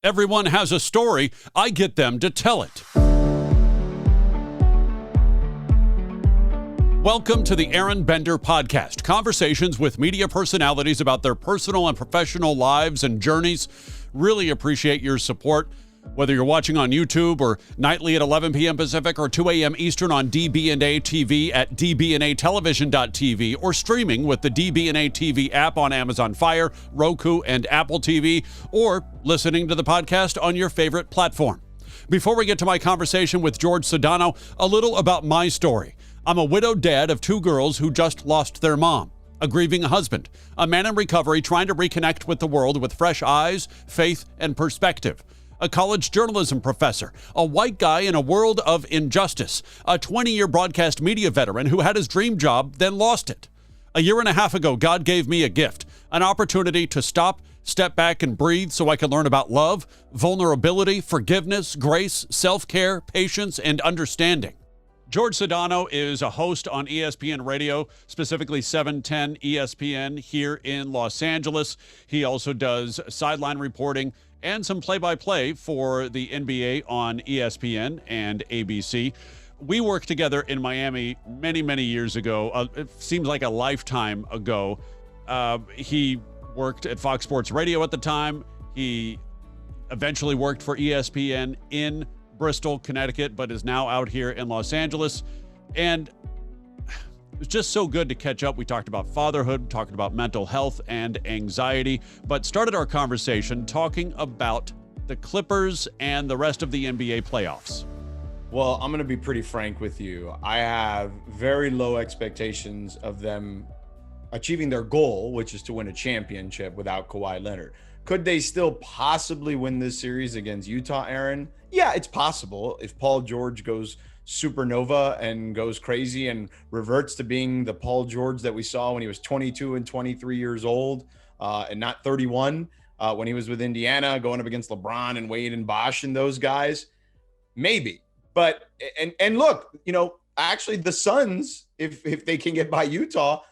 Everyone has a story. I get them to tell it. Welcome to the Aaron Bender Podcast, conversations with media personalities about their personal and professional lives and journeys. Really appreciate your support. Whether you're watching on YouTube or nightly at 11 p.m. Pacific or 2 a.m. Eastern on DB&A TV at dbnatelevision.tv or streaming with the DB&A TV app on Amazon Fire, Roku, and Apple TV, or listening to the podcast on your favorite platform. Before we get to my conversation with Jorge Sedano, a little about my story. I'm a widowed dad of two girls who just lost their mom, a grieving husband, a man in recovery trying to reconnect with the world with fresh eyes, faith, and perspective. A college journalism professor, a white guy in a world of injustice, a 20-year broadcast media veteran who had his dream job, then lost it. A year and a half ago, God gave me a gift, an opportunity to stop, step back, and breathe so I could learn about love, vulnerability, forgiveness, grace, self-care, patience, and understanding. Jorge Sedano is a host on ESPN Radio, specifically 710 ESPN here in Los Angeles. He also does sideline reporting and some play-by-play for the NBA on ESPN and ABC. We worked together in Miami many, many years ago. It seems like a lifetime ago. He worked at Fox Sports Radio at the time. He eventually worked for ESPN in Bristol, Connecticut, but is now out here in Los Angeles. And it was just so good to catch up. We talked about fatherhood, talked about mental health and anxiety, but started our conversation talking about the Clippers and the rest of the NBA playoffs. Well, I'm going to be pretty frank with you. I have very low expectations of them achieving their goal, which is to win a championship without Kawhi Leonard. Could they still possibly win this series against Utah, Aaron? Yeah, it's possible. If Paul George goes supernova and goes crazy and reverts to being the Paul George that we saw when he was 22 and 23 years old and not 31 when he was with Indiana going up against LeBron and Wade and Bosh and those guys, maybe. But and look, you know, actually the Suns, if they can get by Utah,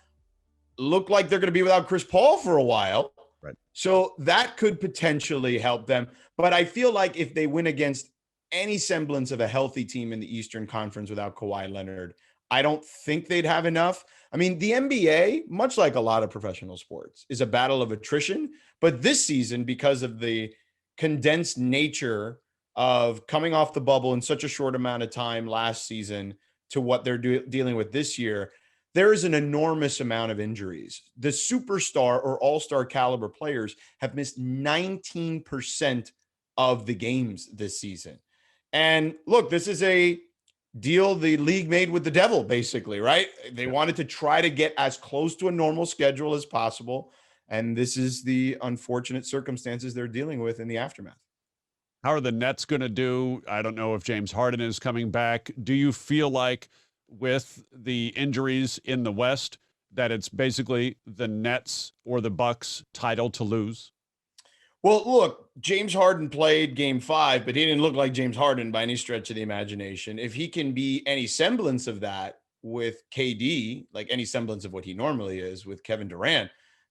look like they're going to be without Chris Paul for a while. Right. So that could potentially help them. But I feel like if they win against any semblance of a healthy team in the Eastern Conference without Kawhi Leonard, I don't think they'd have enough. I mean, the NBA, much like a lot of professional sports, is a battle of attrition. But this season, because of the condensed nature of coming off the bubble in such a short amount of time last season to what they're dealing with this year, there is an enormous amount of injuries. The superstar or all-star caliber players have missed 19% of the games this season. And look, this is a deal the league made with the devil, basically, right? They wanted to try to get as close to a normal schedule as possible. And this is the unfortunate circumstances they're dealing with in the aftermath. How are the Nets going to do? I don't know if James Harden is coming back. Do you feel like with the injuries in the West that it's basically the Nets or the Bucks title to lose? Well, look, James Harden played game 5, but he didn't look like James Harden by any stretch of the imagination. If he can be any semblance of that with KD, like any semblance of what he normally is with Kevin Durant,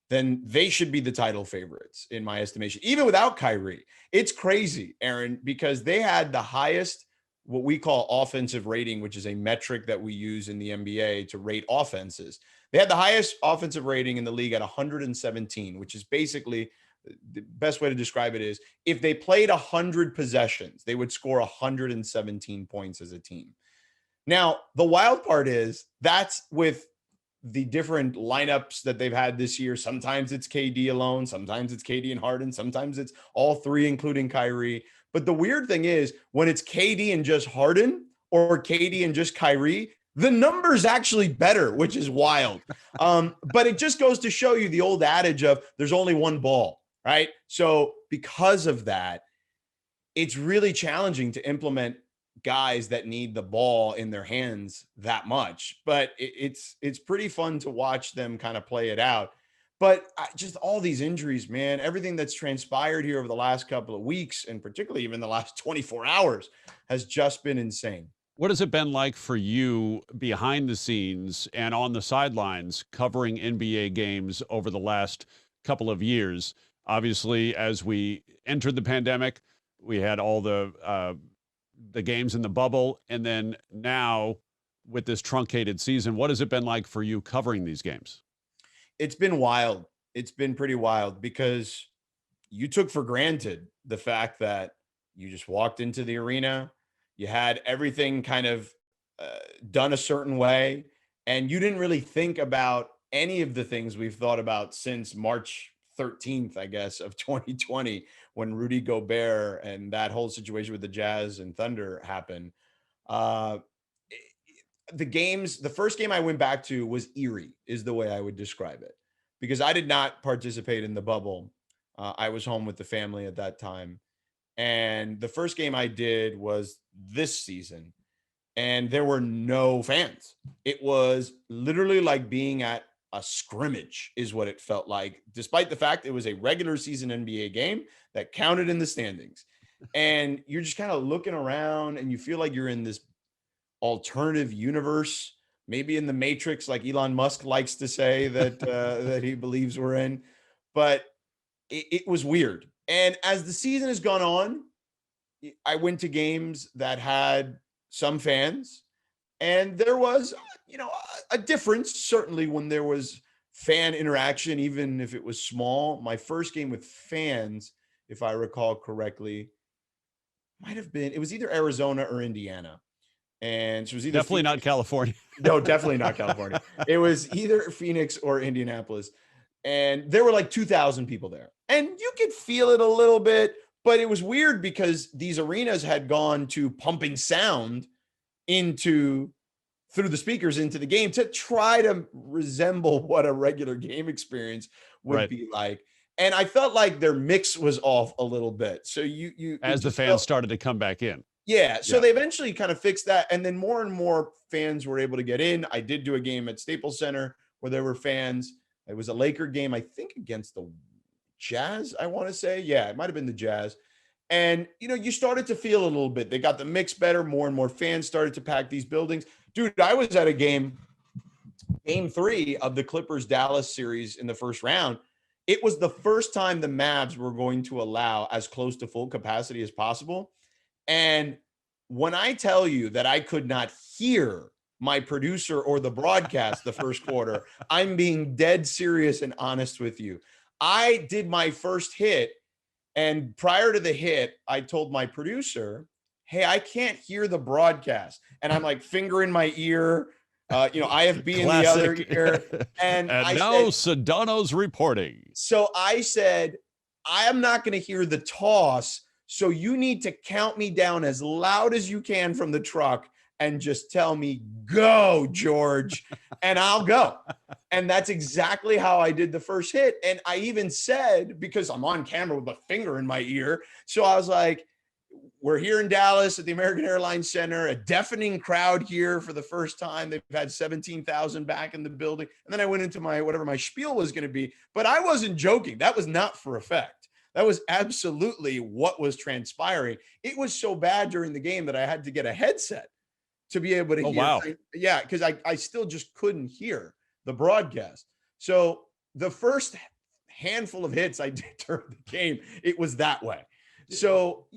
then they should be the title favorites in my estimation, even without Kyrie. It's crazy, Aaron, because they had the highest, what we call offensive rating, which is a metric that we use in the NBA to rate offenses. They had the highest offensive rating in the league at 117, which is basically the best way to describe it is if they played 100 possessions, they would score 117 points as a team. Now, the wild part is that's with the different lineups that they've had this year. Sometimes it's KD alone. Sometimes it's KD and Harden. Sometimes it's all three, including Kyrie. But the weird thing is when it's KD and just Harden or KD and just Kyrie, the number's actually better, which is wild. But it just goes to show you the old adage of there's only one ball, right? So because of that, it's really challenging to implement guys that need the ball in their hands that much. But it's pretty fun to watch them kind of play it out. But just all these injuries, man, everything that's transpired here over the last couple of weeks, and particularly even the last 24 hours, has just been insane. What has it been like for you behind the scenes and on the sidelines covering NBA games over the last couple of years? Obviously, as we entered the pandemic, We had all the games in the bubble, and then now with this truncated season, what has it been like for you covering these games? It's been wild. It's been pretty wild because you took for granted the fact that you just walked into the arena, you had everything kind of done a certain way, and you didn't really think about any of the things we've thought about since March 13th, I guess, of 2020, when Rudy Gobert and that whole situation with the Jazz and Thunder happened. Uh, the first game I went back to was eerie, is the way I would describe it, because I did not participate in the bubble. I was home with the family at that time. And the first game I did was this season, and there were no fans. It was literally like being at a scrimmage, is what it felt like, despite the fact it was a regular season NBA game that counted in the standings. And you're just kind of looking around and you feel like you're in this alternative universe, maybe in the Matrix, like Elon Musk likes to say that that he believes we're in. But it was weird. And as the season has gone on, I went to games that had some fans, and there was, a difference certainly when there was fan interaction, even if it was small. My first game with fans, if I recall correctly, it was either Arizona or Indiana. And so it was either Definitely not California. No, definitely not California. It was either Phoenix or Indianapolis. And there were like 2,000 people there. And you could feel it a little bit, but it was weird because these arenas had gone to pumping sound through the speakers into the game to try to resemble what a regular game experience would be like. And I felt like their mix was off a little bit. So as the fans started to come back in. Yeah. So they eventually kind of fixed that. And then more and more fans were able to get in. I did do a game at Staples Center where there were fans. It was a Laker game, I think, against the Jazz, I want to say. Yeah, it might have been the Jazz. And, you started to feel a little bit. They got the mix better. More and more fans started to pack these buildings. Dude, I was at a game 3 of the Clippers-Dallas series in the first round. It was the first time the Mavs were going to allow as close to full capacity as possible. And when I tell you that I could not hear my producer or the broadcast the first quarter, I'm being dead serious and honest with you. I did my first hit, and prior to the hit, I told my producer, hey, I can't hear the broadcast. And I'm like finger in my ear, IFB in the other ear. And now Sedano's reporting. So I said, I am not going to hear the toss. So you need to count me down as loud as you can from the truck and just tell me, go, George, and I'll go. And that's exactly how I did the first hit. And I even said, because I'm on camera with a finger in my ear, so I was like, we're here in Dallas at the American Airlines Center, a deafening crowd here for the first time. They've had 17,000 back in the building. And then I went into whatever my spiel was going to be, but I wasn't joking. That was not for effect. That was absolutely what was transpiring. It was so bad during the game that I had to get a headset to be able to hear. Wow. Yeah, because I still just couldn't hear the broadcast. So the first handful of hits I did during the game, it was that way. So,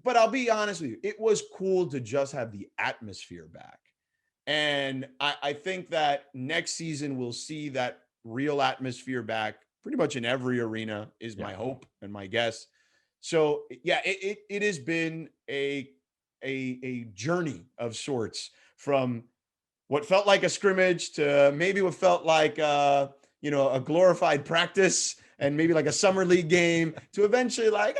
but I'll be honest with you, it was cool to just have the atmosphere back. And I think that next season we'll see that real atmosphere back pretty much in every arena is my hope and my guess. So yeah, it has been a journey of sorts, from what felt like a scrimmage to maybe what felt like a glorified practice and maybe like a summer league game, to eventually like,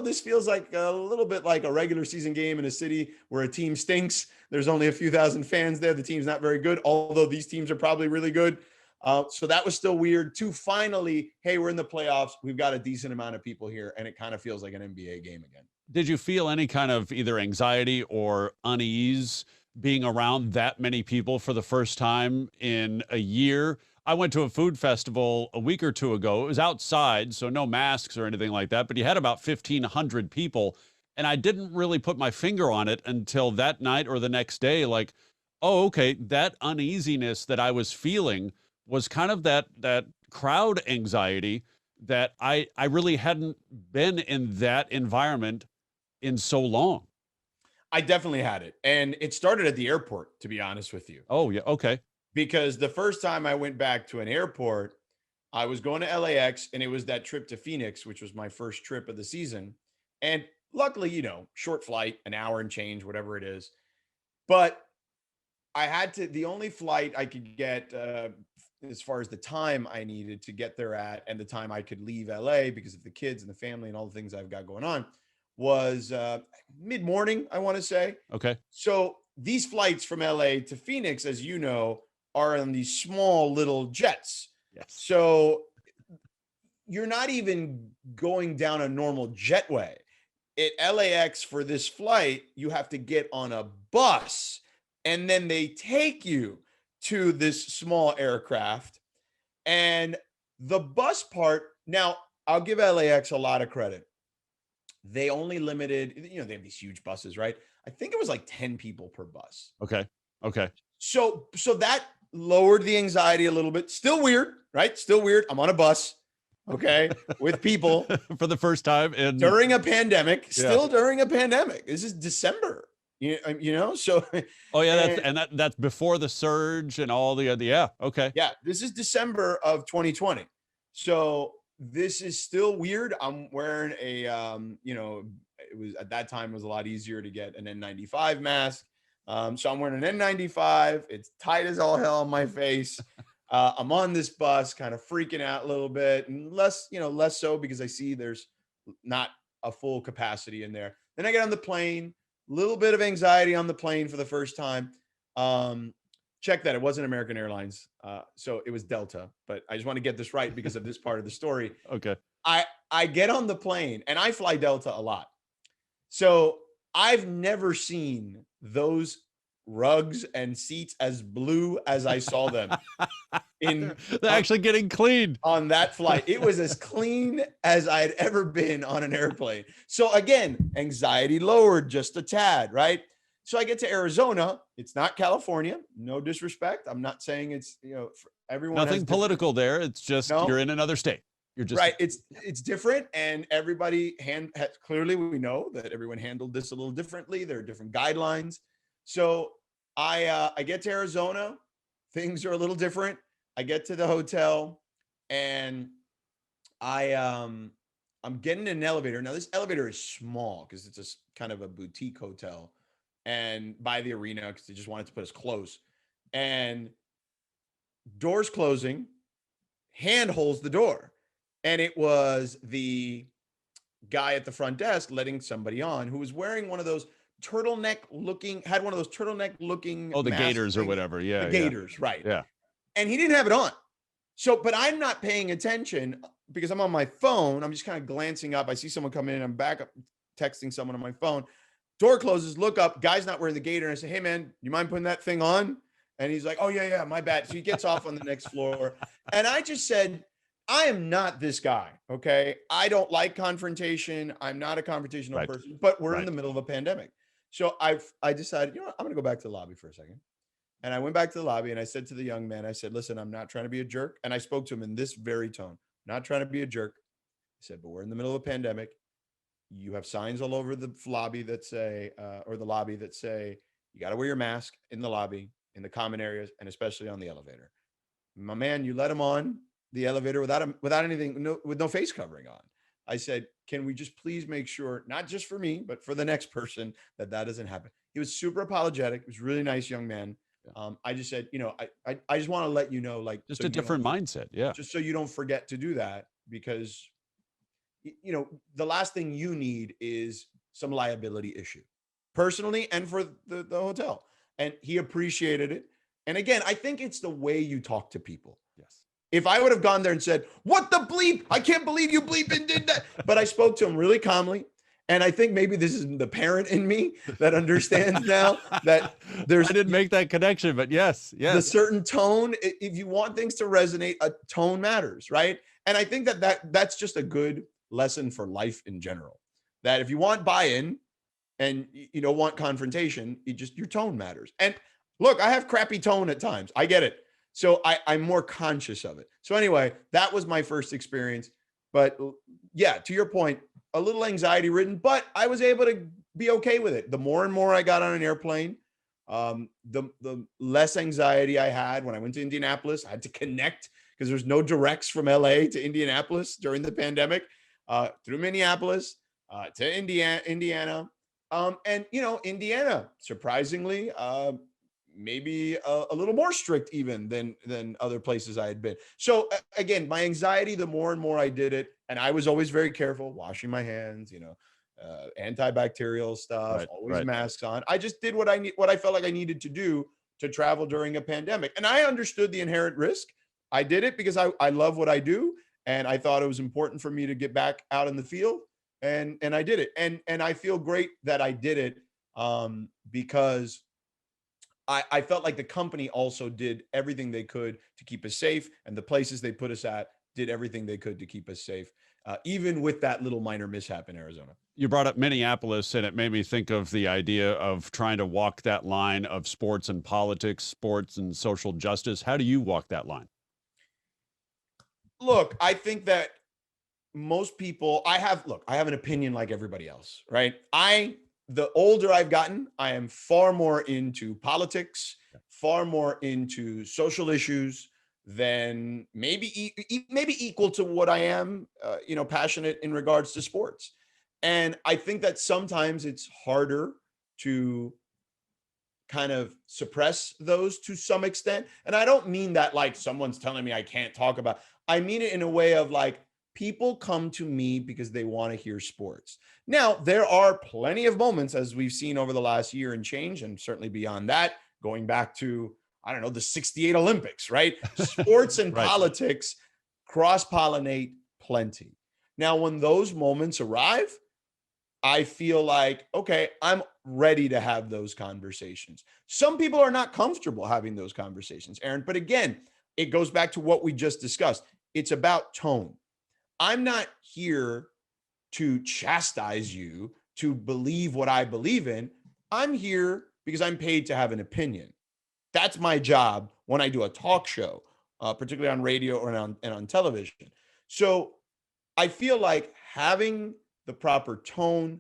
this feels like a little bit like a regular season game in a city where a team stinks. There's only a few thousand fans there. The team's not very good, although these teams are probably really good. So that was still weird, to finally, hey, we're in the playoffs. We've got a decent amount of people here, and it kind of feels like an NBA game again. Did you feel any kind of either anxiety or unease being around that many people for the first time in a year? I went to a food festival a week or two ago. It was outside, so no masks or anything like that, but you had about 1,500 people, and I didn't really put my finger on it until that night or the next day. Like, oh, okay, that uneasiness that I was feeling was kind of that crowd anxiety that I really hadn't been in that environment in so long. I definitely had it. And it started at the airport, to be honest with you. Oh, yeah. Okay. Because the first time I went back to an airport, I was going to LAX, and it was that trip to Phoenix, which was my first trip of the season. And luckily, short flight, an hour and change, whatever it is. But I had to, the only flight I could get as far as the time I needed to get there at, and the time I could leave LA because of the kids and the family and all the things I've got going on, was mid-morning, I want to say. Okay. So these flights from LA to Phoenix, as you know, are on these small little jets. Yes. So you're not even going down a normal jetway. At LAX for this flight, you have to get on a bus, and then they take you to this small aircraft. And the bus part, now I'll give LAX a lot of credit. They only limited, they have these huge buses, right? I think it was like 10 people per bus. Okay. So that lowered the anxiety a little bit. Still weird, right? Still weird. I'm on a bus, okay, with people for the first time during a pandemic. Still during a pandemic. This is December. So. Oh yeah, that's before the surge and all the okay. Yeah, this is December of 2020. So this is still weird. I'm wearing a it was at that time it was a lot easier to get an N95 mask. So I'm wearing an N95. It's tight as all hell on my face. I'm on this bus, kind of freaking out a little bit, and less so because I see there's not a full capacity in there. Then I get on the plane. Little bit of anxiety on the plane for the first time. Check that. It wasn't American Airlines. So it was Delta, but I just want to get this right because of this part of the story. Okay. I get on the plane, and I fly Delta a lot. So I've never seen those rugs and seats as blue as I saw them they're actually getting cleaned on that flight. It was as clean as I had ever been on an airplane. So again, anxiety lowered just a tad, right? So I get to Arizona. It's not California. No disrespect. I'm not saying it's, for everyone. Nothing political there. It's just you're in another state. You're just right. It's different, and everybody clearly we know that everyone handled this a little differently. There are different guidelines. So I get to Arizona. Things are a little different. I get to the hotel, and I'm getting in an elevator. Now this elevator is small because it's a kind of a boutique hotel, and by the arena because they just wanted to put us close. And doors closing, hand holds the door, and it was the guy at the front desk letting somebody on who was wearing one of those turtleneck looking oh, the gaiters or whatever. Yeah. The gaiters, right. Yeah. And he didn't have it on. So, but I'm not paying attention because I'm on my phone. I'm just kind of glancing up. I see someone come in. I'm back up texting someone on my phone. Door closes, look up, guy's not wearing the gaiter. And I say, hey man, you mind putting that thing on? And he's like, oh yeah, my bad. So he gets off on the next floor. And I just said, I am not this guy. Okay. I don't like confrontation. I'm not a confrontational person, but we're in the middle of a pandemic. So I decided, I'm going to go back to the lobby for a second. And I went back to the lobby and I said to the young man, I said, listen, I'm not trying to be a jerk. And I spoke to him in this very tone, not trying to be a jerk. I said, but we're in the middle of a pandemic. You have signs all over the lobby that say, you got to wear your mask in the lobby, in the common areas, and especially on the elevator. My man, you let him on the elevator without anything, with no face covering on. I said, can we just please make sure, not just for me, but for the next person, that doesn't happen. He was super apologetic. He was a really nice young man. I just said, I just want to let you know, like, just a different mindset. Yeah. Just so you don't forget to do that, because, the last thing you need is some liability issue personally and for the hotel. And he appreciated it. And again, I think it's the way you talk to people. Yes. If I would have gone there and said, what the bleep? I can't believe you bleep and did that. But I spoke to him really calmly. And I think maybe this is the parent in me that understands now that I didn't make that connection, but yes. The certain tone, if you want things to resonate, a tone matters, right? And I think that's just a good lesson for life in general. That if you want buy-in and you don't want confrontation, your tone matters. And look, I have crappy tone at times. I get it. So I'm more conscious of it. So anyway, that was my first experience. But yeah, to your point, a little anxiety ridden, but I was able to be okay with it. The more and more I got on an airplane, the less anxiety I had. When I went to Indianapolis, I had to connect because there's no directs from LA to Indianapolis during the pandemic, through Minneapolis, to Indiana. And, Indiana, surprisingly, maybe a little more strict even than other places I had been. So again, my anxiety, the more and more I did it, and I was always very careful, washing my hands, antibacterial stuff, always masks on. I just did what I felt like I needed to do to travel during a pandemic. And I understood the inherent risk. I did it because I love what I do. And I thought it was important for me to get back out in the field. And I did it. And I feel great that I did it, because I felt like the company also did everything they could to keep us safe, and the places they put us at did everything they could to keep us safe, even with that little minor mishap in Arizona. You brought up Minneapolis, and it made me think of the idea of trying to walk that line of sports and politics, sports and social justice. How do you walk that line? Look, I think that most people, I have an opinion like everybody else, right? The older I've gotten, I am far more into politics, far more into social issues than maybe equal to what I am, passionate in regards to sports. And I think that sometimes it's harder to kind of suppress those to some extent. And I don't mean that like someone's telling me I can't talk about. I mean it in a way of like, people come to me because they want to hear sports. Now, there are plenty of moments, as we've seen over the last year and change, and certainly beyond that, going back to, I don't know, the 68 Olympics, right? Sports and politics cross-pollinate plenty. Now, when those moments arrive, I feel like, okay, I'm ready to have those conversations. Some people are not comfortable having those conversations, Aaron. But again, it goes back to what we just discussed. It's about tone. I'm not here to chastise you to believe what I believe in. I'm here because I'm paid to have an opinion. That's my job when I do a talk show, particularly on radio or on television. So I feel like having the proper tone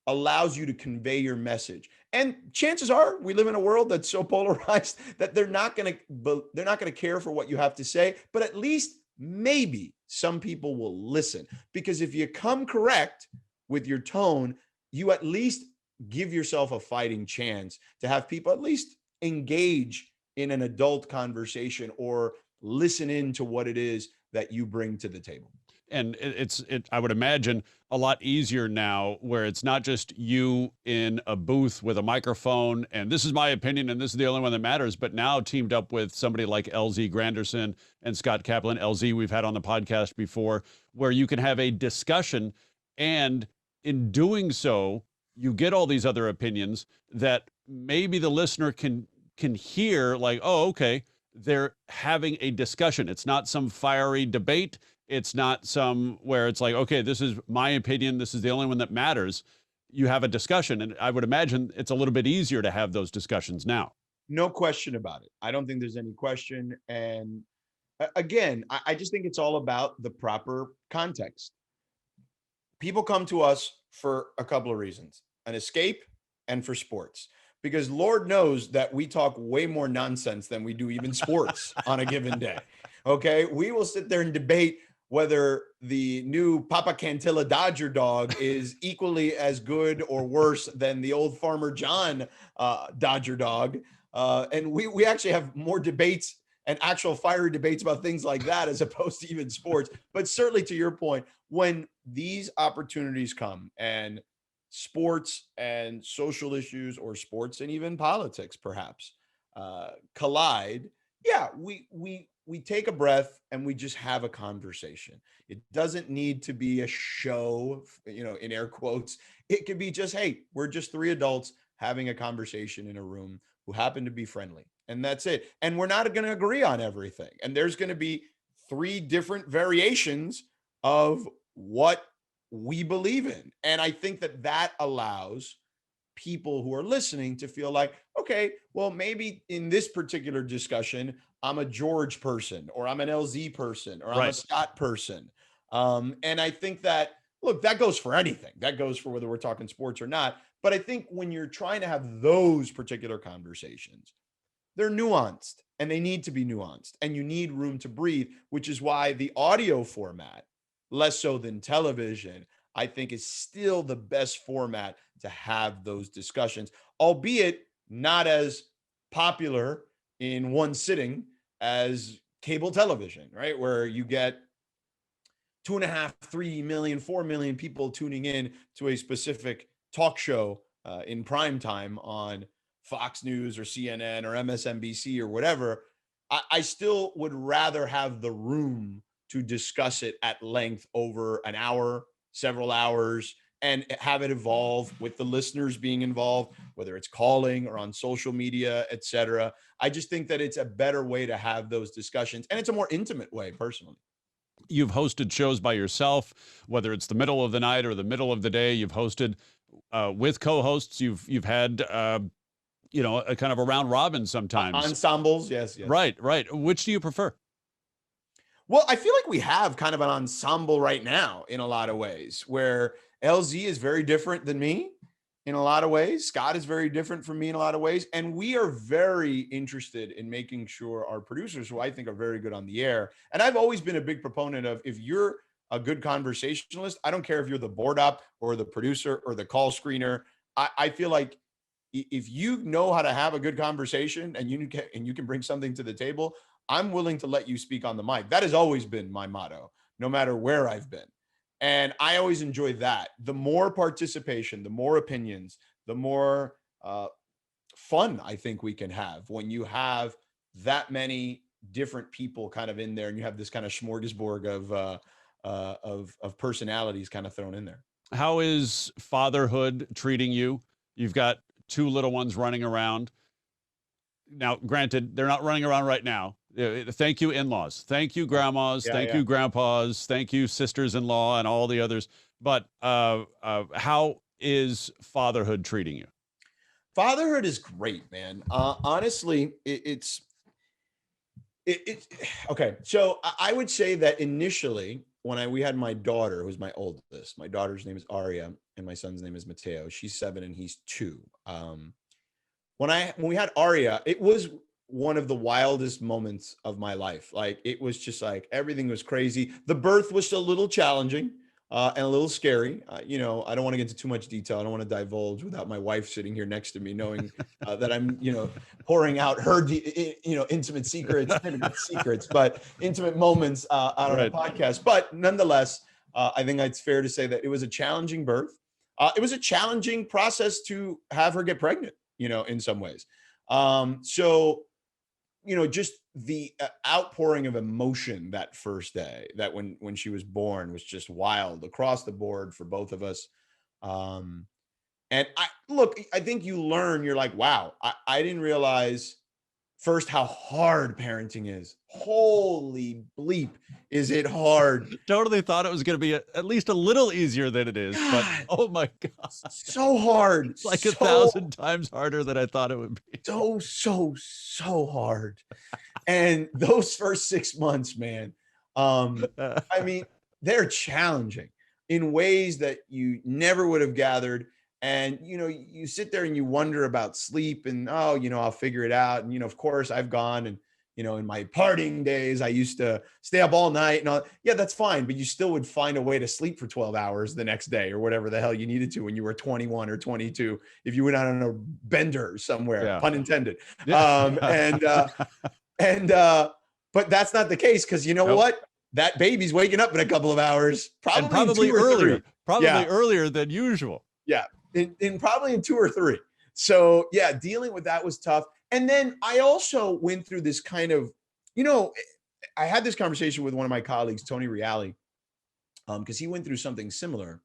allows you to convey your message. And chances are we live in a world that's so polarized that they're not going to care for what you have to say, but at least maybe some people will listen, because if you come correct with your tone, you at least give yourself a fighting chance to have people at least engage in an adult conversation or listen in to what it is that you bring to the table. And I would imagine a lot easier now, where it's not just you in a booth with a microphone and this is my opinion and this is the only one that matters, but now teamed up with somebody like LZ Granderson and Scott Kaplan. LZ, we've had on the podcast before, where you can have a discussion, and in doing so, you get all these other opinions that maybe the listener can hear, like, oh, okay, they're having a discussion. It's not some fiery debate. It's not some where it's like, okay, this is my opinion, this is the only one that matters. You have a discussion, and I would imagine it's a little bit easier to have those discussions now. No question about it. I don't think there's any question. And again, I just think it's all about the proper context. People come to us for a couple of reasons: an escape and for sports. Because Lord knows that we talk way more nonsense than we do even sports on a given day. Okay. We will sit there and debate whether the new Papa Cantilla Dodger dog is equally as good or worse than the old Farmer John Dodger dog. And we actually have more debates and actual fiery debates about things like that as opposed to even sports. But certainly, to your point, when these opportunities come and sports and social issues, or sports and even politics perhaps, collide, yeah, we take a breath and we just have a conversation. It doesn't need to be a show, in air quotes. It could be just, hey, we're just three adults having a conversation in a room who happen to be friendly. And that's it. And we're not going to agree on everything. And there's going to be three different variations of what we believe in. And I think that allows people who are listening to feel like, okay, well, maybe in this particular discussion, I'm a George person, or I'm an LZ person, or I'm a Scott person. And I think that look, that goes for anything. That goes for whether we're talking sports or not. But I think when you're trying to have those particular conversations, they're nuanced and they need to be nuanced, and you need room to breathe, which is why the audio format, less so than television, I think is still the best format to have those discussions, albeit not as popular in one sitting as cable television, right? Where you get 2.5, 3 million, 4 million people tuning in to a specific talk show in prime time on Fox News or CNN or MSNBC or whatever. I still would rather have the room to discuss it at length over an hour, several hours, and have it evolve with the listeners being involved, whether it's calling or on social media, et cetera. I just think that it's a better way to have those discussions, and it's a more intimate way, personally. You've hosted shows by yourself, whether it's the middle of the night or the middle of the day. You've hosted with co-hosts. You've had a kind of a round robin sometimes. Ensembles, yes. Right. Which do you prefer? Well, I feel like we have kind of an ensemble right now in a lot of ways, where LZ is very different than me in a lot of ways. Scott is very different from me in a lot of ways. And we are very interested in making sure our producers, who I think are very good on the air, and I've always been a big proponent of, if you're a good conversationalist, I don't care if you're the board op or the producer or the call screener. I feel like if you know how to have a good conversation and you can bring something to the table, I'm willing to let you speak on the mic. That has always been my motto, no matter where I've been. And I always enjoy that. The more participation, the more opinions, the more fun I think we can have when you have that many different people kind of in there, and you have this kind of smorgasbord of personalities kind of thrown in there. How is fatherhood treating you? You've got 2 little ones running around. Now, granted, they're not running around right now. Thank you, in-laws. Thank you, grandmas. Thank you, grandpas. Thank you, sisters-in-law, and all the others. But how is fatherhood treating you? Fatherhood is great, man. Honestly, it's okay. So I would say that initially, when we had my daughter, who's my oldest, my daughter's name is Aria, and my son's name is Mateo. She's 7 and he's 2. When we had Aria, it was one of the wildest moments of my life. Like, it was just like everything was crazy. The birth was a little challenging and a little scary. I don't want to get into too much detail. I don't want to divulge without my wife sitting here next to me, knowing that I'm, pouring out her, intimate secrets, maybe not secrets, but intimate moments out on a podcast. But nonetheless, I think it's fair to say that it was a challenging birth. It was a challenging process to have her get pregnant, in some ways. So, just the outpouring of emotion that first day, that when she was born, was just wild across the board for both of us. And I think you learn, you're like, wow, I didn't realize first how hard parenting is. Holy bleep, is it hard? Totally thought it was going to be at least a little easier than it is, but oh my God. So hard. It's like 1,000 times harder than I thought it would be. So hard. And those first 6 months, man, they're challenging in ways that you never would have gathered. And, you sit there and you wonder about sleep and, I'll figure it out. And, of course I've gone and, in my partying days, I used to stay up all night and all. Yeah, that's fine. But you still would find a way to sleep for 12 hours the next day or whatever the hell you needed to when you were 21 or 22, if you went out on a bender somewhere, pun intended. Yeah. But that's not the case. Cause what? That baby's waking up in a couple of hours, probably earlier, earlier than usual. Yeah. Probably in 2 or 3. So yeah, dealing with that was tough. And then I also went through this kind of, I had this conversation with one of my colleagues, Tony Reali, because he went through something similar.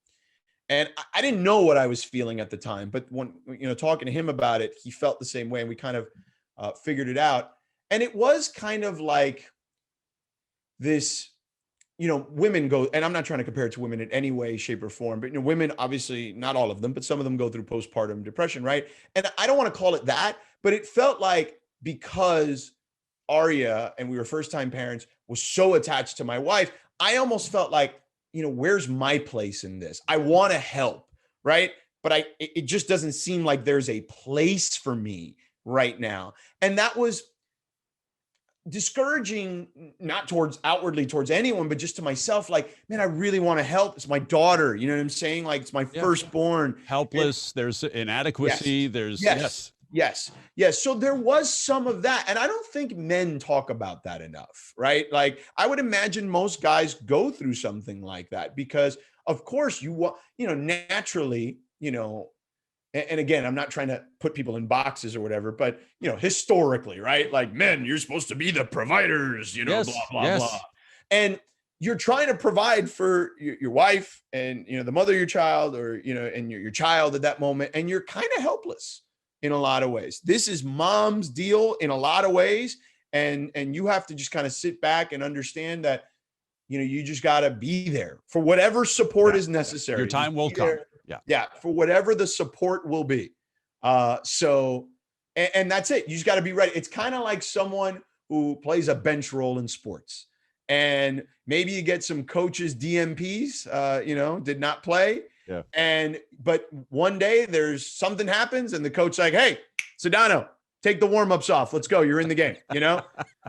And I didn't know what I was feeling at the time, but when, talking to him about it, he felt the same way. And we kind of figured it out. And it was kind of like this, women go, and I'm not trying to compare it to women in any way, shape or form, but women, obviously not all of them, but some of them go through postpartum depression. Right. And I don't want to call it that, but it felt like, because Aria and we were first time parents, was so attached to my wife, I almost felt like where's my place in this? I want to help, right? But it just doesn't seem like there's a place for me right now. And that was discouraging, not outwardly towards anyone, but just to myself. Like, man, I really want to help. It's my daughter. You know what I'm saying? Like, it's my firstborn. Helpless. There's inadequacy. Yes. So there was some of that. And I don't think men talk about that enough, right? Like, I would imagine most guys go through something like that because, of course, naturally, and again, I'm not trying to put people in boxes or whatever, but, historically, right? Like, men, you're supposed to be the providers, blah, blah, blah. And you're trying to provide for your wife and, the mother of your child, or, and your child at that moment. And you're kind of helpless in a lot of ways. This is mom's deal in a lot of ways. And you have to just kind of sit back and understand that, you just got to be there for whatever support is necessary. Your time will come. Yeah. For whatever the support will be. So that's it. You just got to be ready. It's kind of like someone who plays a bench role in sports, and maybe you get some coaches, DMPs, did not play. Yeah. But one day there's something happens and the coach's like, hey, Sedano, take the warm-ups off. Let's go. You're in the game,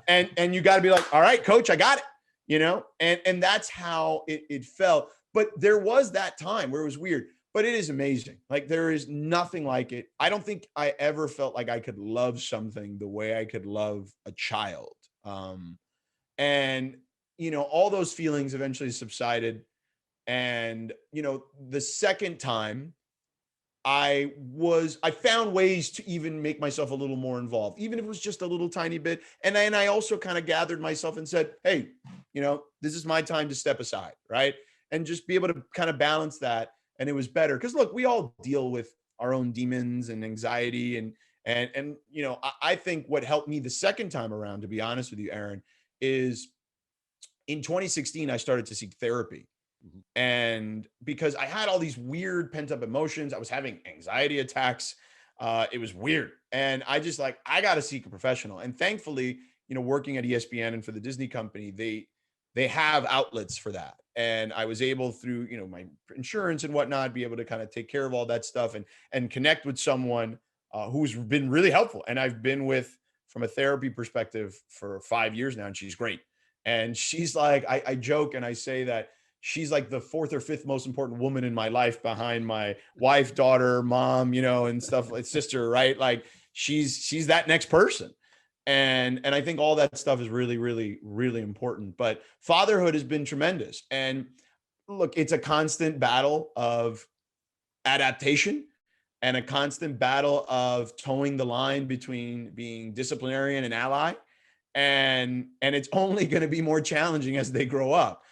and you got to be like, all right, coach, I got it, and that's how it felt. But there was that time where it was weird, but it is amazing. Like, there is nothing like it. I don't think I ever felt like I could love something the way I could love a child. And, all those feelings eventually subsided. And, the second time I found ways to even make myself a little more involved, even if it was just a little tiny bit. And then I also kind of gathered myself and said, hey, this is my time to step aside. Right. And just be able to kind of balance that. And it was better. Cause look, we all deal with our own demons and anxiety. And I think what helped me the second time around, to be honest with you, Aaron, is in 2016, I started to seek therapy. And because I had all these weird pent up emotions, I was having anxiety attacks. It was weird. And I just I got to seek a professional. And thankfully, working at ESPN and for the Disney company, they have outlets for that. And I was able, through, my insurance and whatnot, be able to kind of take care of all that stuff and connect with someone who's been really helpful. And I've been with, from a therapy perspective, for 5 years now, and she's great. And she's like, I joke and I say that she's like the fourth or fifth most important woman in my life, behind my wife, daughter, mom, and stuff, like sister, right? Like, she's that next person. And I think all that stuff is really, really, really important. But fatherhood has been tremendous. And look, it's a constant battle of adaptation and a constant battle of towing the line between being disciplinarian and ally. And it's only going to be more challenging as they grow up.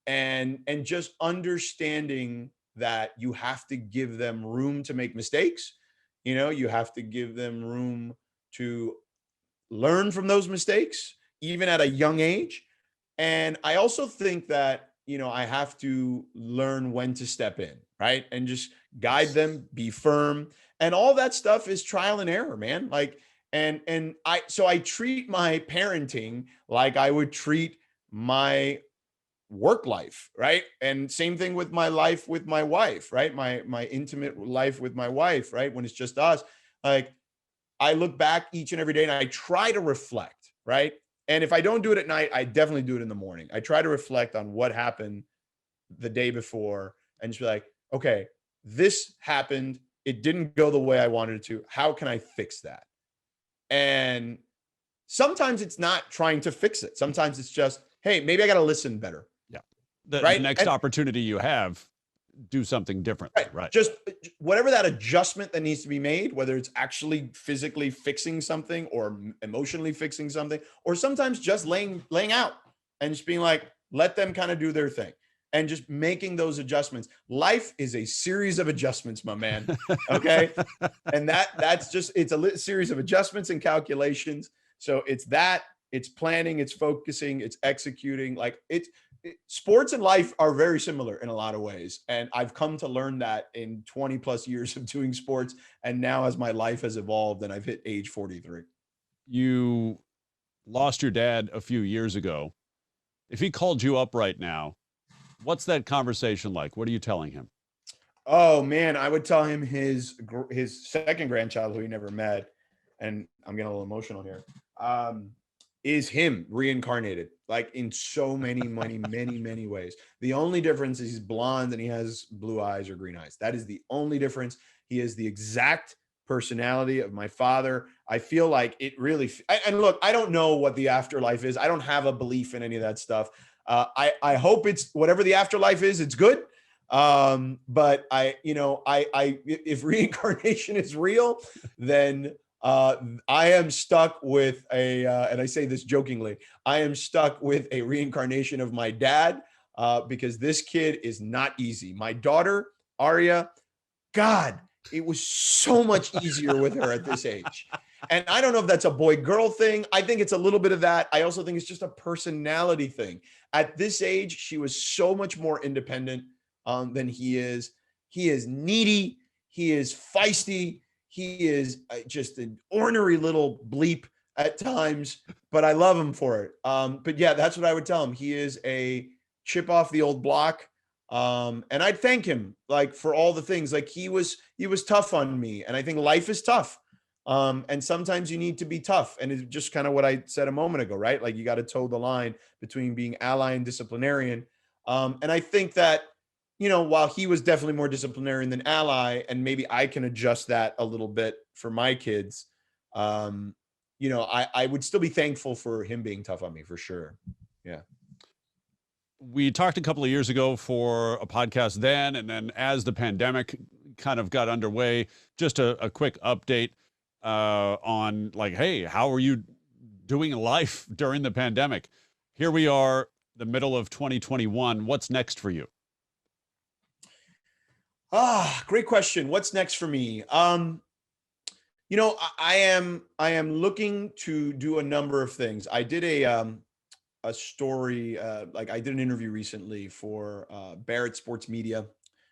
And just understanding that you have to give them room to make mistakes. You have to give them room to learn from those mistakes, even at a young age. And I also think that, I have to learn when to step in, right? And just guide them, be firm. And all that stuff is trial and error, man. So I treat my parenting like I would treat my work life, right? And same thing with my life with my wife, right? My intimate life with my wife, right? When it's just us, like, I look back each and every day and I try to reflect, right? And if I don't do it at night, I definitely do it in the morning. I try to reflect on what happened the day before and just be like, okay, this happened. It didn't go the way I wanted it to. How can I fix that? And sometimes it's not trying to fix it. Sometimes it's just, hey, maybe I got to listen better. Yeah. The next opportunity you have, do something different. Right. Just whatever that adjustment that needs to be made, whether it's actually physically fixing something or emotionally fixing something, or sometimes just laying out and just being like, let them kind of do their thing and just making those adjustments. Life is a series of adjustments, my man. Okay. And that's just, it's a series of adjustments and calculations. So it's planning, it's focusing, it's executing. Sports and life are very similar in a lot of ways. And I've come to learn that in 20 plus years of doing sports. And now as my life has evolved and I've hit age 43. You lost your dad a few years ago. If he called you up right now, What's that conversation like? What are you telling him? Oh man, I would tell him his second grandchild who he never met, and I'm getting a little emotional here. Is him reincarnated, like in so many ways. The only difference is he's blonde and he has blue eyes or green eyes. That is the only difference. He is the exact personality of my father. I feel like it really, and look, I don't know what the afterlife is. I don't have a belief in any of that stuff. I hope it's whatever the afterlife is, it's good. But if reincarnation is real, then I am stuck with and I say this jokingly, I am stuck with a reincarnation of my dad, because this kid is not easy. My daughter, Aria, God, it was so much easier with her at this age. And I don't know if that's a boy-girl thing. I think it's a little bit of that. I also think it's just a personality thing. At this age, she was so much more independent than he is. He is needy. He is feisty. He is just an ornery little bleep at times, but I love him for it. But yeah, that's what I would tell him. He is a chip off the old block. And I'd thank him like for all the things. Like he was tough on me. And I think life is tough. And sometimes you need to be tough. And it's just kind of what I said a moment ago, right? Like you got to toe the line between being ally and disciplinarian. And I think that, while he was definitely more disciplinarian than ally, and maybe I can adjust that a little bit for my kids, I would still be thankful for him being tough on me for sure. Yeah. We talked a couple of years ago for a podcast then, and then as the pandemic kind of got underway, just a quick update on like, hey, how are you doing life during the pandemic? Here we are, the middle of 2021. What's next for you? Great question. What's next for me? I am looking to do a number of things. I did a story, like I did an interview recently for Barrett Sports Media.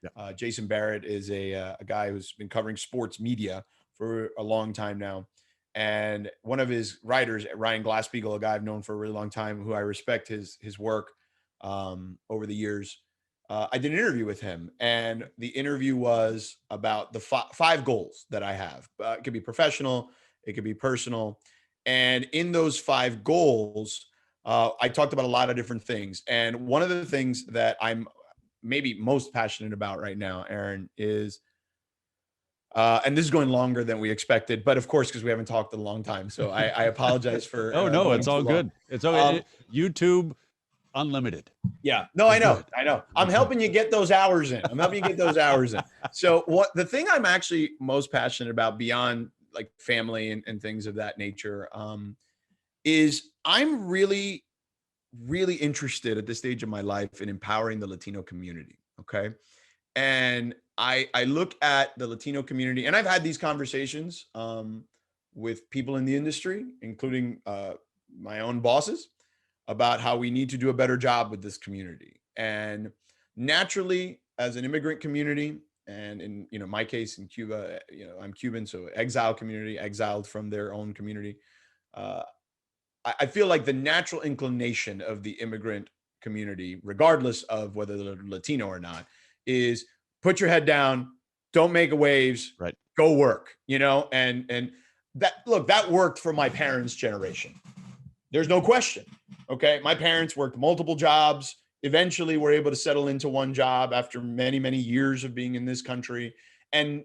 Yeah. Jason Barrett is a guy who's been covering sports media for a long time now. And one of his writers, Ryan Glasspiegel, a guy I've known for a really long time, who I respect his work over the years. I did an interview with him, and the interview was about the five goals that I have. It could be professional, it could be personal. And in those five goals, I talked about a lot of different things. And one of the things that I'm maybe most passionate about right now, Aaron, is, and this is going longer than we expected, but of course, because we haven't talked in a long time. So I apologize for. Oh, no, it's all good. It's all YouTube Unlimited. Yeah, no, I know. I'm helping you get those hours in. So the thing I'm actually most passionate about beyond like family and things of that nature, is I'm really, really interested at this stage of my life in empowering the Latino community. Okay. And I look at the Latino community, and I've had these conversations with people in the industry, including my own bosses, about how we need to do a better job with this community. And naturally, as an immigrant community, and in my case in Cuba, I'm Cuban, so exiled community, exiled from their own community. I feel like the natural inclination of the immigrant community, regardless of whether they're Latino or not, is put your head down, don't make waves, right? Go work, and that worked for my parents' generation. There's no question. Okay. My parents worked multiple jobs, eventually were able to settle into one job after many, many years of being in this country. And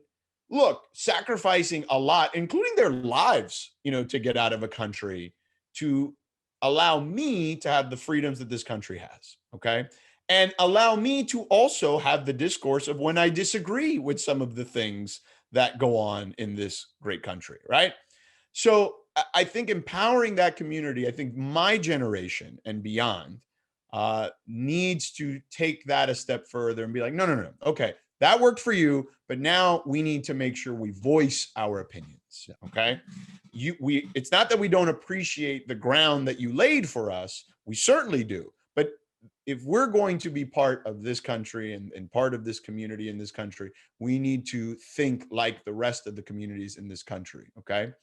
look, sacrificing a lot, including their lives, to get out of a country to allow me to have the freedoms that this country has. Okay. And allow me to also have the discourse of when I disagree with some of the things that go on in this great country. Right. So I think empowering that community, I think my generation and beyond needs to take that a step further and be like, no. Okay. That worked for you, but now we need to make sure we voice our opinions. Okay. It's not that we don't appreciate the ground that you laid for us. We certainly do. But if we're going to be part of this country and part of this community in this country, we need to think like the rest of the communities in this country. Okay.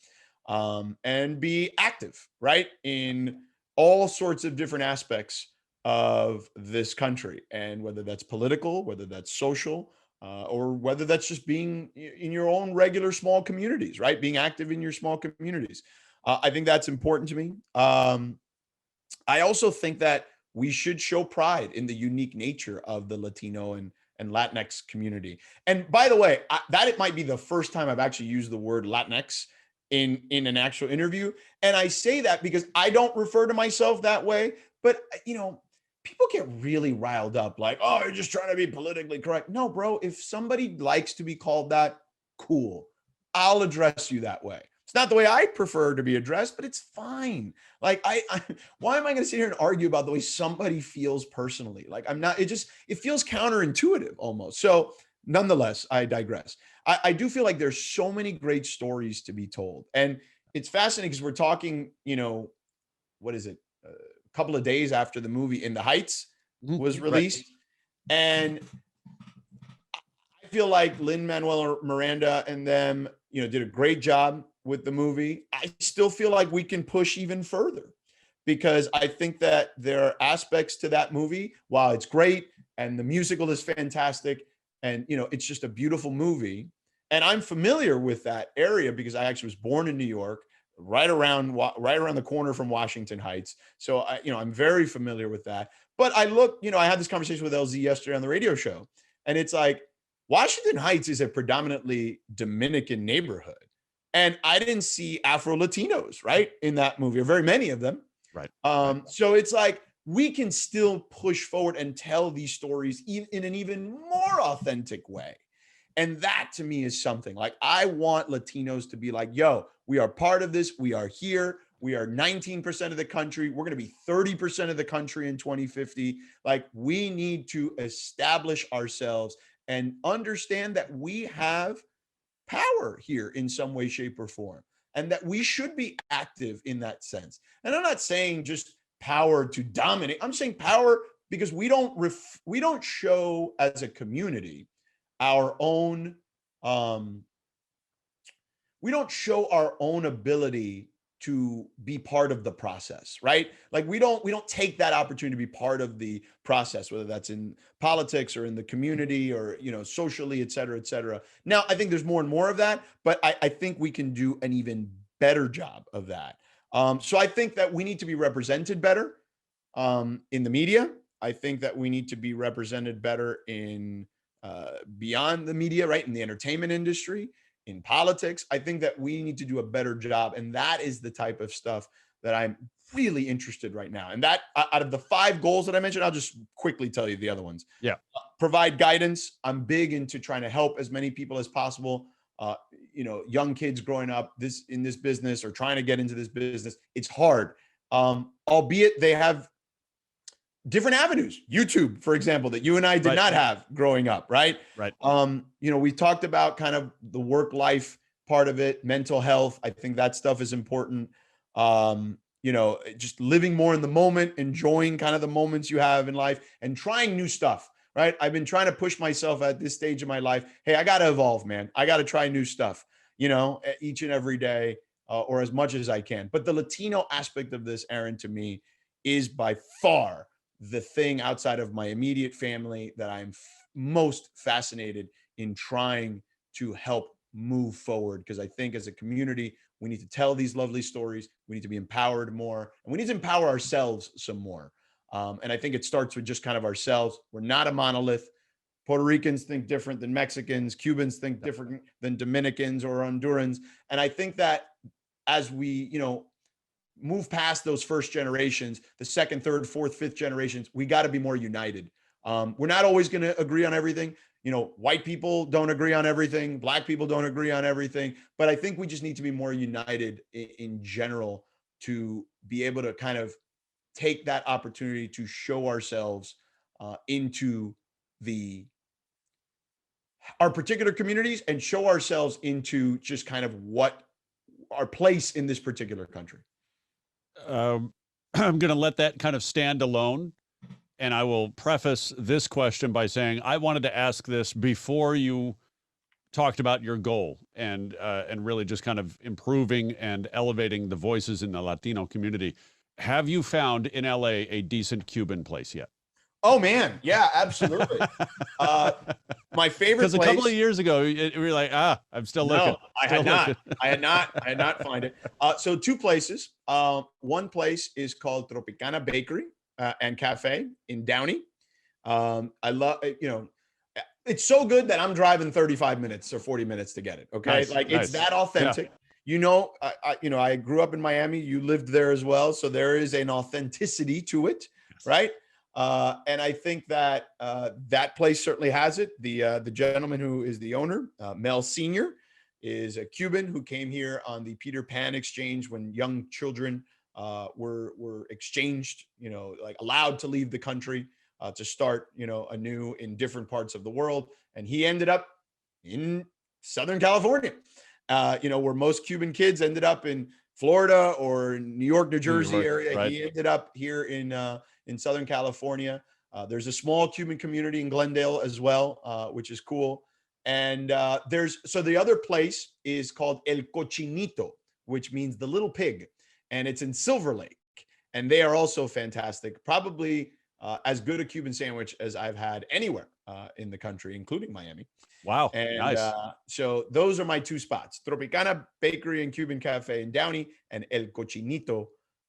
And be active, right, in all sorts of different aspects of this country, and whether that's political, whether that's social, or whether that's just being in your own regular small communities, right? Being active in your small communities. I think that's important to me. I also think that we should show pride in the unique nature of the Latino and Latinx community. And by the way, that it might be the first time I've actually used the word Latinx in an actual interview. And I say that because I don't refer to myself that way, but people get really riled up like, oh, you're just trying to be politically correct. No, bro, if somebody likes to be called that, cool. I'll address you that way. It's not the way I prefer to be addressed, but it's fine. Like, why am I going to sit here and argue about the way somebody feels personally? Like, I'm not, it feels counterintuitive almost. So nonetheless, I digress. I do feel like there's so many great stories to be told. And it's fascinating because we're talking, what is it? A couple of days after the movie In the Heights was released. Right. And I feel like Lin-Manuel Miranda and them, did a great job with the movie. I still feel like we can push even further because I think that there are aspects to that movie, while it's great and the musical is fantastic and, it's just a beautiful movie. And I'm familiar with that area because I actually was born in New York, right around the corner from Washington Heights. So I'm very familiar with that. But I had this conversation with LZ yesterday on the radio show, and it's like Washington Heights is a predominantly Dominican neighborhood. And I didn't see Afro-Latinos, right, in that movie, or very many of them. Right. So it's like we can still push forward and tell these stories in an even more authentic way. And that to me is something like I want Latinos to be like, yo, we are part of this. We are here. We are 19% of the country. We're going to be 30% of the country in 2050. Like, we need to establish ourselves and understand that we have power here in some way, shape, or form, and that we should be active in that sense. And I'm not saying just power to dominate. I'm saying power because we don't show as a community our own we don't show our own ability to be part of the process, right? Like we don't take that opportunity to be part of the process, whether that's in politics or in the community or, socially, et cetera, et cetera. Now, I think there's more and more of that, but I think we can do an even better job of that. So I think that we need to be represented better in the media. I think that we need to be represented better in beyond the media, right? In the entertainment industry, in politics. I think that we need to do a better job. And that is the type of stuff that I'm really interested right now. And that out of the 5 goals that I mentioned, I'll just quickly tell you the other ones. Yeah. Provide guidance. I'm big into trying to help as many people as possible. Young kids growing up in this business or trying to get into this business. It's hard. Albeit they have different avenues, YouTube, for example, that you and I did not have growing up, right? Right. We talked about kind of the work-life part of it, mental health. I think that stuff is important. Just living more in the moment, enjoying kind of the moments you have in life and trying new stuff, right? I've been trying to push myself at this stage of my life. Hey, I got to evolve, man. I got to try new stuff, each and every day or as much as I can. But the Latino aspect of this, Aron, to me is by far the thing outside of my immediate family that I'm most fascinated in trying to help move forward. Because I think as a community, we need to tell these lovely stories. We need to be empowered more, and we need to empower ourselves some more. And I think it starts with just kind of ourselves. We're not a monolith. Puerto Ricans think different than Mexicans. Cubans think different than Dominicans or Hondurans. And I think that as we, move past those first generations, the second, third, fourth, fifth generations, we got to be more united. We're not always going to agree on everything. White people don't agree on everything. Black people don't agree on everything. But I think we just need to be more united in general to be able to kind of take that opportunity to show ourselves into our particular communities and show ourselves into just kind of what our place in this particular country. I'm going to let that kind of stand alone. And I will preface this question by saying I wanted to ask this before you talked about your goal and really just kind of improving and elevating the voices in the Latino community. have you found in LA a decent Cuban place yet? Oh man, yeah, absolutely. My favorite place. Because a couple of years ago, we were like, I'm still looking. No, I had not find it. So 2 places. One place is called Tropicana Bakery and Cafe in Downey. I love, it's so good that I'm driving 35 minutes or 40 minutes to get it. Okay. Nice. It's that authentic. Yeah. I grew up in Miami. You lived there as well. So there is an authenticity to it. Right. And I think that that place certainly has it. The gentleman who is the owner, Mel Sr., is a Cuban who came here on the Peter Pan exchange when young children were exchanged, allowed to leave the country to start, anew in different parts of the world. And he ended up in Southern California, where most Cuban kids ended up in Florida or New York, New Jersey area. Right. He ended up here in Southern California. There's a small Cuban community in Glendale as well, which is cool. And the other place is called El Cochinito, which means the little pig. And it's in Silver Lake. And they are also fantastic. Probably as good a Cuban sandwich as I've had anywhere in the country, including Miami. Wow. And nice. So those are my 2 spots: Tropicana Bakery and Cuban Cafe in Downey, and El Cochinito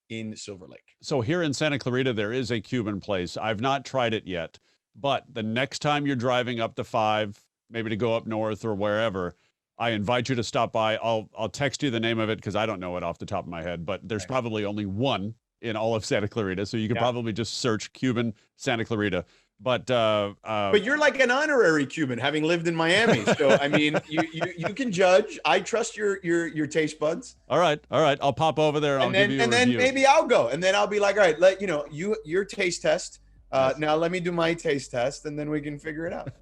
in Silver Lake. So here in Santa Clarita, there is a Cuban place. I've not tried it yet, but the next time you're driving up to 5, maybe to go up north or wherever, I invite you to stop by. I'll text you the name of it because I don't know it off the top of my head, but there's probably only one in all of Santa Clarita. So you could probably just search Cuban Santa Clarita. But you're like an honorary Cuban, having lived in Miami. So I mean, you can judge. I trust your taste buds. All right. I'll pop over there and I'll give you a review. Then maybe I'll go, and then I'll be like, all right, let your taste test. Yes. Now let me do my taste test, and then we can figure it out.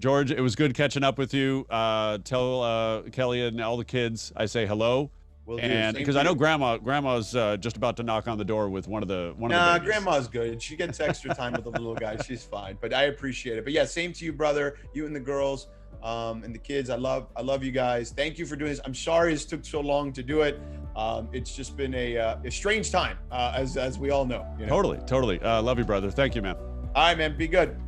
George, it was good catching up with you. Tell Kelly and all the kids I say hello. And because I know grandma's just about to knock on the door with one of the babies. Grandma's good. She gets extra time with the little guy. She's fine. But I appreciate it. But yeah, same to you, brother. You and the girls, and the kids. I love you guys. Thank you for doing this. I'm sorry it took so long to do it. It's just been a strange time, as we all know. Totally. Love you, brother. Thank you, man. All right, man. Be good.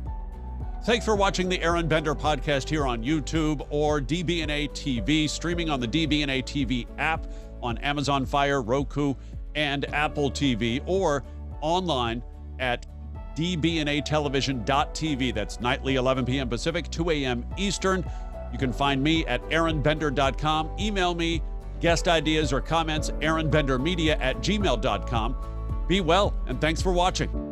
Thanks for watching the Aron Bender podcast here on YouTube or DBNA TV, streaming on the DBNA TV app on Amazon Fire, Roku, and Apple TV, or online at dbnatelevision.tv. That's nightly 11 p.m. Pacific, 2 a.m. Eastern. You can find me at aaronbender.com. Email me guest ideas or comments, aaronbendermedia@gmail.com. Be well, and thanks for watching.